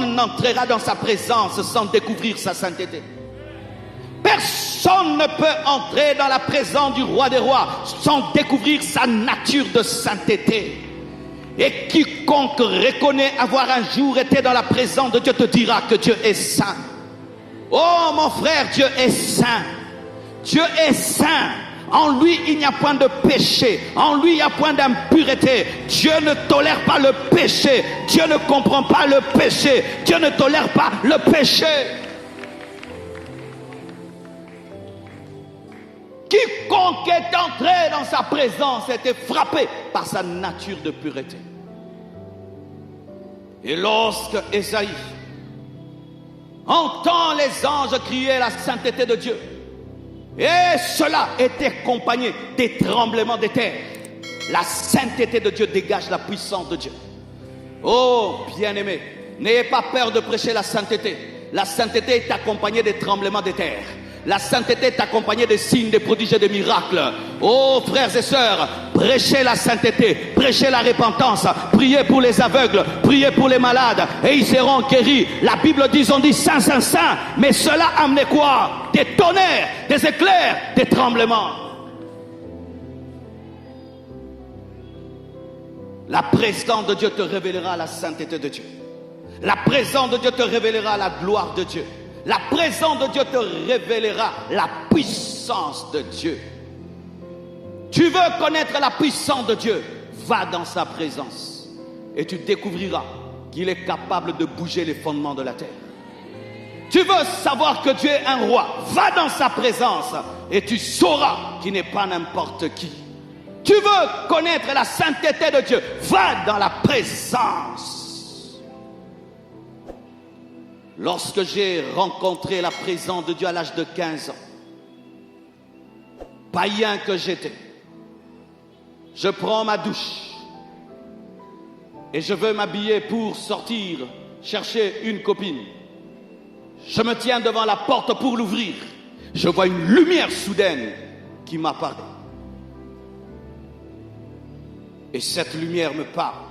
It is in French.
personne n'entrera dans sa présence sans découvrir sa sainteté. Personne ne peut entrer dans la présence du roi des rois sans découvrir sa nature de sainteté. Et quiconque reconnaît avoir un jour été dans la présence de Dieu te dira que Dieu est saint. Oh mon frère, Dieu est saint. Dieu est saint. En lui, il n'y a point de péché. En lui, il n'y a point d'impureté. Dieu ne tolère pas le péché. Dieu ne comprend pas le péché. Dieu ne tolère pas le péché. Quiconque est entré dans sa présence était frappé par sa nature de pureté. Et lorsque Ésaïe entend les anges crier la sainteté de Dieu, et cela était accompagné des tremblements de terre, la sainteté de Dieu dégage la puissance de Dieu. Oh bien-aimés, n'ayez pas peur de prêcher la sainteté. La sainteté est accompagnée des tremblements de terre. La sainteté est accompagnée des signes, des prodiges et des miracles. Oh frères et sœurs, prêchez la sainteté, prêchez la repentance, priez pour les aveugles, priez pour les malades et ils seront guéris. La Bible dit, on dit saint, saint, saint, mais cela amenait quoi? Des tonnerres, des éclairs, des tremblements. La présence de Dieu te révélera la sainteté de Dieu. La présence de Dieu te révélera la gloire de Dieu. La présence de Dieu te révélera la puissance de Dieu. Tu veux connaître la puissance de Dieu? Va dans sa présence et tu découvriras qu'il est capable de bouger les fondements de la terre. Tu veux savoir que Dieu est un roi? Va dans sa présence et tu sauras qu'il n'est pas n'importe qui. Tu veux connaître la sainteté de Dieu? Va dans la présence. Lorsque j'ai rencontré la présence de Dieu à l'âge de 15 ans, païen que j'étais, je prends ma douche et je veux m'habiller pour sortir chercher une copine. Je me tiens devant la porte pour l'ouvrir. Je vois une lumière soudaine qui m'apparaît. Et cette lumière me parle.